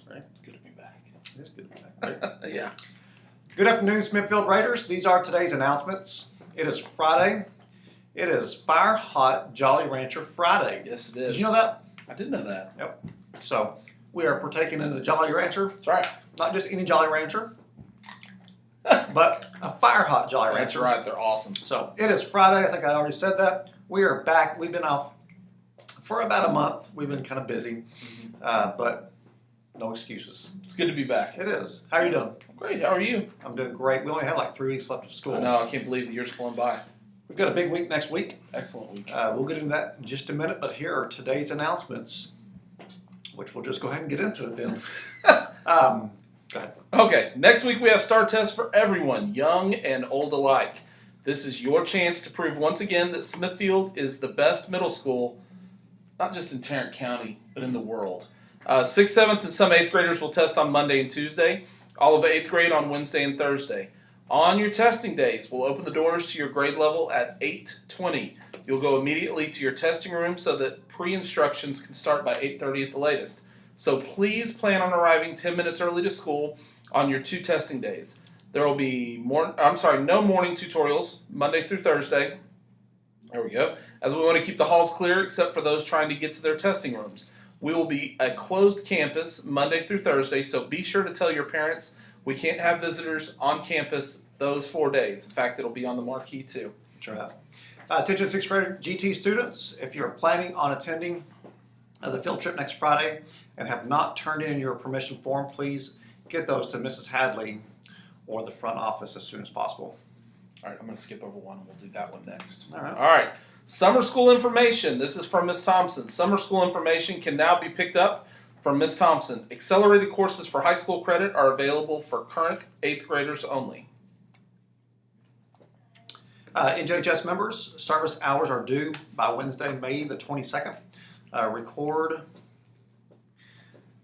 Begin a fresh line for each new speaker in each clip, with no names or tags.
Right? It's good to be back.
It is good to be back, right?
Yeah.
Good afternoon, Smithfield Raiders. These are today's announcements. It is Friday. It is Fire Hot Jolly Rancher Friday.
Yes, it is.
Did you know that?
I did know that.
Yep. So we are partaking in the Jolly Rancher.
That's right.
Not just any Jolly Rancher, but a Fire Hot Jolly Rancher.
That's right. They're awesome.
So it is Friday. I think I already said that. We are back. We've been off for about a month. We've been kind of busy, but no excuses.
It's good to be back.
It is. How are you doing?
Great. How are you?
I'm doing great. We only have like 3 weeks left of school.
I know. I can't believe the year's flown by.
We've got a big week next week.
Excellent week.
We'll get into that in just a minute, but here are today's announcements, which we'll just go ahead and get into it then. Go ahead.
Okay. Next week we have STAR tests for everyone, young and old alike. This is your chance to prove once again that Smithfield is the best middle school, not just in Tarrant County, but in the world. 6th, 7th, and some 8th graders will test on Monday and Tuesday. All of 8th grade on Wednesday and Thursday. On your testing days, we'll open the doors to your grade level at 8:20. You'll go immediately to your testing room so that pre-instructions can start by 8:30 at the latest. So please plan on arriving 10 minutes early to school on your 2 testing days. There will be no morning tutorials Monday through Thursday. There we go. As we want to keep the halls clear except for those trying to get to their testing rooms. We will be a closed campus Monday through Thursday, so be sure to tell your parents we can't have visitors on campus those 4 days. In fact, it'll be on the marquee too.
That's right. Attention 6th grade GT students, if you're planning on attending the field trip next Friday and have not turned in your permission form, please get those to Mrs. Hadley or the front office as soon as possible.
All right, I'm going to skip over one. We'll do that one next.
All right.
All right. Summer school information. This is from Ms. Thompson. Summer school information can now be picked up from Ms. Thompson. Accelerated courses for high school credit are available for current 8th graders only.
NJHS members, service hours are due by Wednesday, May the 22nd. Record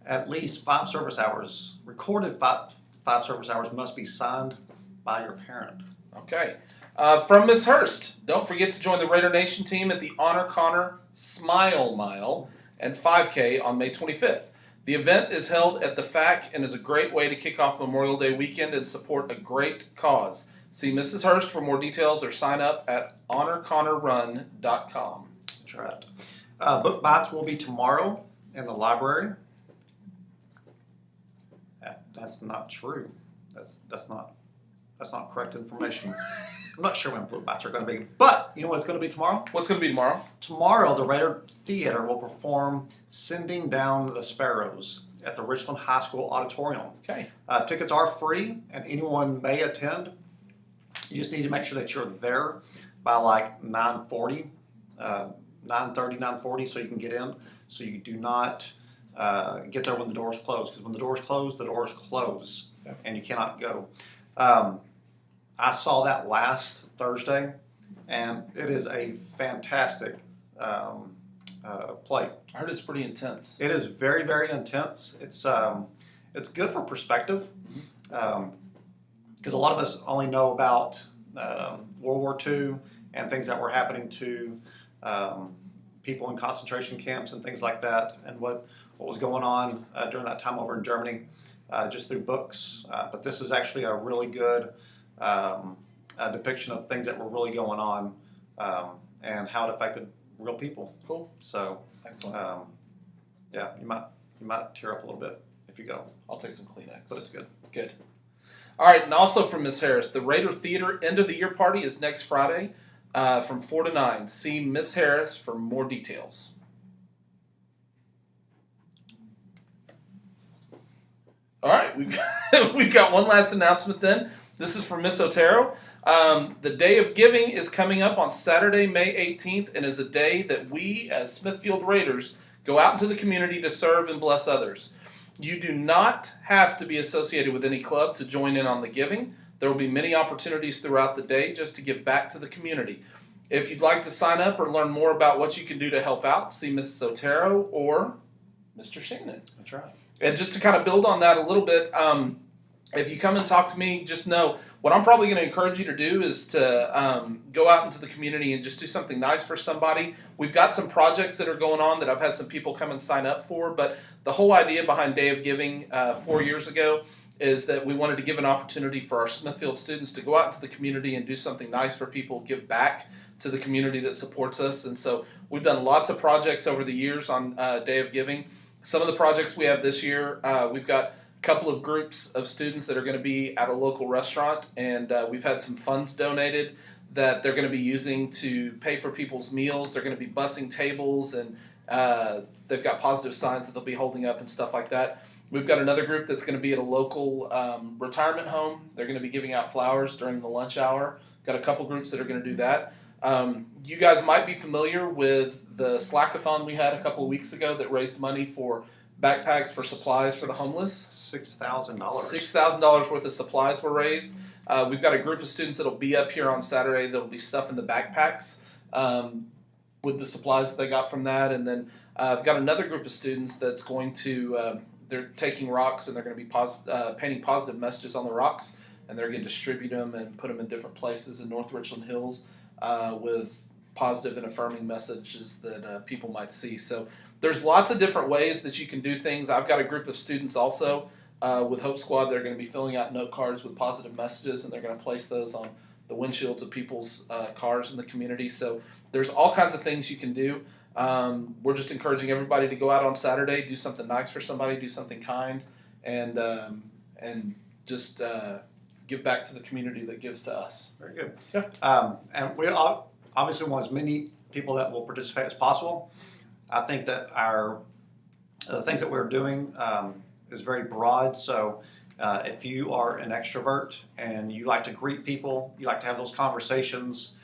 at least 5 service hours. Recorded five service hours must be signed by your parent.
Okay. From Ms. Hurst, don't forget to join the Raider Nation team at the Honor Connor Smile Mile and 5K on May 25th. The event is held at the FAC and is a great way to kick off Memorial Day weekend and support a great cause. See Mrs. Hurst for more details or sign up at honorconnorrun.com.
That's right. Book bites will be tomorrow in the library. That's not true. That's not correct information. I'm not sure when book bites are going to be, but you know what it's going to be tomorrow?
What's going to be tomorrow?
Tomorrow, the Raider Theater will perform "Sending Down the Sparrows" at the Richland High School Auditorium.
Okay.
Tickets are free, and anyone may attend. You just need to make sure that you're there by like 9:40, 9:40, so you can get in. So you do not get there when the doors close, because when the doors close, the doors close,
Okay.
and you cannot go. I saw that last Thursday, and it is a fantastic play.
I heard it's pretty intense.
It is very, very intense. It's good for perspective, because a lot of us only know about World War II and things that were happening to people in concentration camps and things like that, and what was going on during that time over in Germany, just through books. But this is actually a really good depiction of things that were really going on and how it affected real people.
Cool.
So,
Excellent.
yeah, you might tear up a little bit if you go,
I'll take some Kleenex.
but it's good.
Good. All right, and also from Ms. Harris, the Raider Theater end of the year party is next Friday from 4 to 9. See Ms. Harris for more details. All right, we've got one last announcement then. This is from Miss Otero. The Day of Giving is coming up on Saturday, May 18th, and is a day that we, as Smithfield Raiders, go out into the community to serve and bless others. You do not have to be associated with any club to join in on the giving. There will be many opportunities throughout the day just to give back to the community. If you'd like to sign up or learn more about what you can do to help out, see Mrs. Otero or Mr. Shannon.
That's right.
And just to kind of build on that a little bit, if you come and talk to me, just know what I'm probably going to encourage you to do is to go out into the community and just do something nice for somebody. We've got some projects that are going on that I've had some people come and sign up for, but the whole idea behind Day of Giving 4 years ago is that we wanted to give an opportunity for our Smithfield students to go out into the community and do something nice for people, give back to the community that supports us. And so we've done lots of projects over the years on Day of Giving. Some of the projects we have this year, we've got a couple of groups of students that are going to be at a local restaurant, and we've had some funds donated that they're going to be using to pay for people's meals. They're going to be bussing tables, and they've got positive signs that they'll be holding up and stuff like that. We've got another group that's going to be at a local retirement home. They're going to be giving out flowers during the lunch hour. Got a couple groups that are going to do that. You guys might be familiar with the Slackathon we had a couple of weeks ago that raised money for backpacks for supplies for the homeless.
$6,000.
$6,000 worth of supplies were raised. We've got a group of students that'll be up here on Saturday that'll be stuffing the backpacks with the supplies that they got from that. And then I've got another group of students that's going to they're taking rocks and they're going to be painting positive messages on the rocks, and they're going to distribute them and put them in different places in North Richland Hills with positive and affirming messages that people might see. So there's lots of different ways that you can do things. I've got a group of students also with Hope Squad. They're going to be filling out note cards with positive messages, and they're going to place those on the windshields of people's cars in the community. So there's all kinds of things you can do. We're just encouraging everybody to go out on Saturday, do something nice for somebody, do something kind, and just give back to the community that gives to us.
Very good.
Yeah.
And we obviously want as many people that will participate as possible. I think that the things that we're doing is very broad. So if you are an extrovert and you like to greet people, you like to have those conversations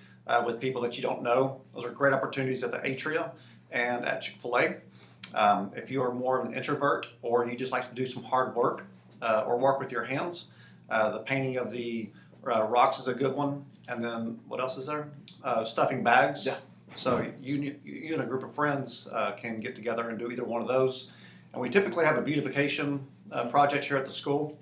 with people that you don't know, those are great opportunities at the Atria and at Chick-fil-A. If you are more of an introvert, or you just like to do some hard work or work with your hands, the painting of the rocks is a good one. And then what else is there? Stuffing bags.
Yeah.
So you and a group of friends can get together and do either one of those. And we typically have a beautification project here at the school.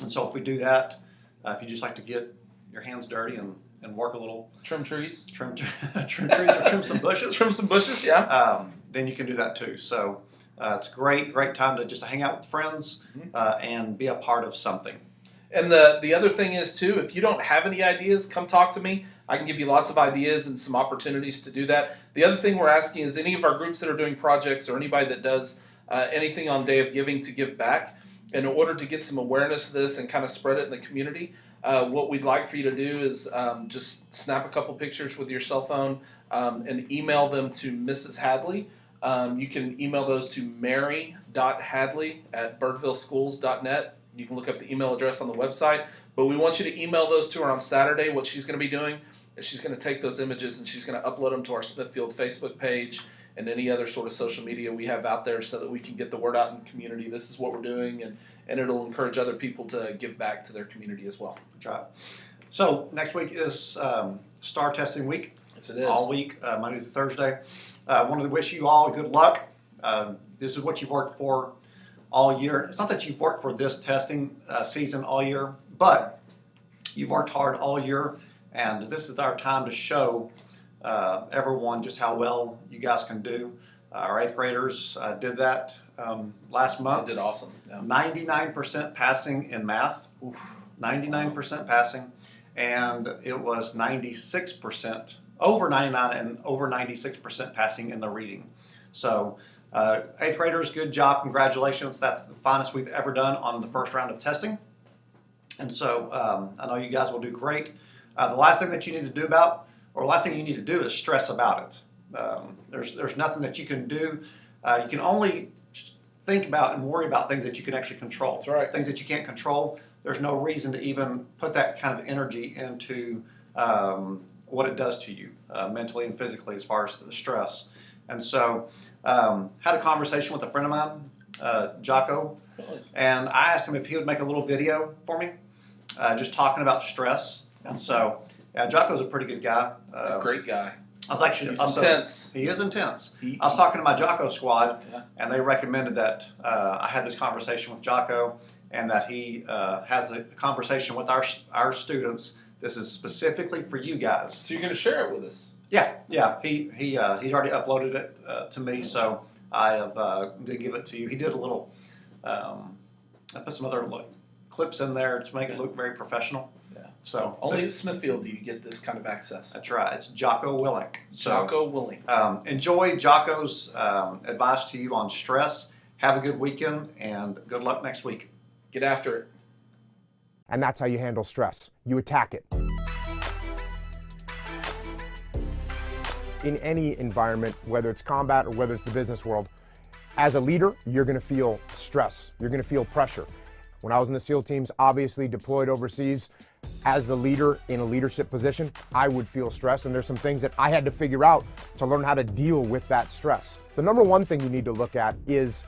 And so if we do that, if you just like to get your hands dirty and work a little,
Trim trees.
trim trees or trim some bushes,
Trim some bushes, yeah.
then you can do that too. So it's a great time to just hang out with friends and be a part of something.
And the other thing is too, if you don't have any ideas, come talk to me. I can give you lots of ideas and some opportunities to do that. The other thing we're asking is any of our groups that are doing projects or anybody that does anything on Day of Giving to give back, in order to get some awareness of this and kind of spread it in the community, what we'd like for you to do is just snap a couple pictures with your cell phone and email them to Mrs. Hadley. You can email those to mary.hadley@birdvilleschools.net. You can look up the email address on the website, but we want you to email those to her on Saturday. What she's going to be doing is she's going to take those images and she's going to upload them to our Smithfield Facebook page and any other sort of social media we have out there so that we can get the word out in the community. This is what we're doing, and it'll encourage other people to give back to their community as well.
Good job. So next week is STAR testing week.
Yes, it is.
All week, Monday through Thursday. I wanted to wish you all good luck. This is what you've worked for all year. It's not that you've worked for this testing season all year, but you've worked hard all year, and this is our time to show everyone just how well you guys can do. Our 8th graders did that last month.
They did awesome. Yeah.
99% passing in math.
Oof.
99% passing, and it was 96%, over 99 and over 96% passing in the reading. So 8th graders, good job, congratulations. That's the finest we've ever done on the first round of testing. And so I know you guys will do great. The last thing that you need to do last thing you need to do is stress about it. There's nothing that you can do. You can only think about and worry about things that you can actually control.
That's right.
Things that you can't control, there's no reason to even put that kind of energy into what it does to you mentally and physically as far as the stress. And so had a conversation with a friend of mine, Jocko, and I asked him if he would make a little video for me, just talking about stress. And so, yeah, Jocko's a pretty good guy.
He's a great guy.
I was actually
He's intense.
He is intense. I was talking to my Jocko squad,
Yeah.
and they recommended that I had this conversation with Jocko, and that he has a conversation with our students. This is specifically for you guys.
So you're going to share it with us?
Yeah. He's already uploaded it to me, so I have to give it to you. He did a little. I put some other clips in there to make it look very professional.
Yeah.
So
only at Smithfield do you get this kind of access.
That's right. It's Jocko Willink.
Jocko Willink.
Enjoy Jocko's advice to you on stress. Have a good weekend and good luck next week.
Get after it.
And that's how you handle stress. You attack it. In any environment, whether it's combat or whether it's the business world, as a leader, you're going to feel stress. You're going to feel pressure. When I was in the SEAL teams, obviously deployed overseas, as the leader in a leadership position, I would feel stress, and there's some things that I had to figure out to learn how to deal with that stress. The number one thing you need to look at is,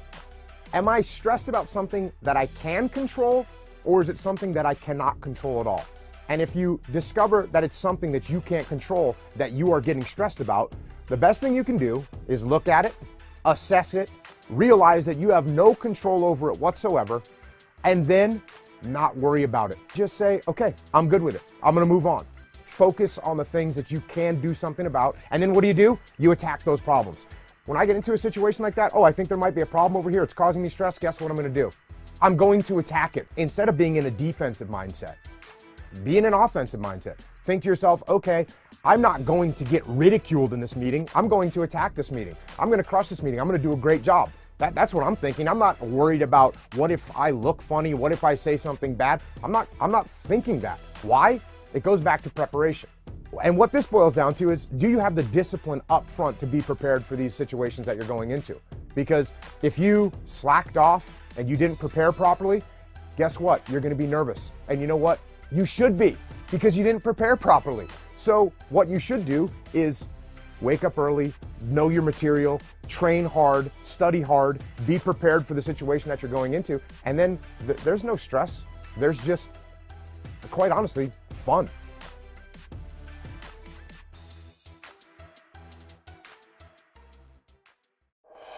am I stressed about something that I can control, or is it something that I cannot control at all? And if you discover that it's something that you can't control, that you are getting stressed about, the best thing you can do is look at it, assess it, realize that you have no control over it whatsoever, and then not worry about it. Just say, okay, I'm good with it. I'm gonna move on. Focus on the things that you can do something about, and then what do? You attack those problems. When I get into a situation like that, oh, I think there might be a problem over here, it's causing me stress, guess what I'm gonna do? I'm going to attack it. Instead of being in a defensive mindset, be in an offensive mindset. Think to yourself, okay, I'm not going to get ridiculed in this meeting. I'm going to attack this meeting. I'm going to crush this meeting. I'm going to do a great job. That's what I'm thinking. I'm not worried about what if I look funny, what if I say something bad. I'm not thinking that. Why? It goes back to preparation. And what this boils down to is, do you have the discipline up front to be prepared for these situations that you're going into? Because if you slacked off and you didn't prepare properly, guess what? You're going to be nervous. And you know what? You should be, because you didn't prepare properly. So what you should do is wake up early, know your material, train hard, study hard, be prepared for the situation that you're going into, and then there's no stress. There's just, quite honestly, fun.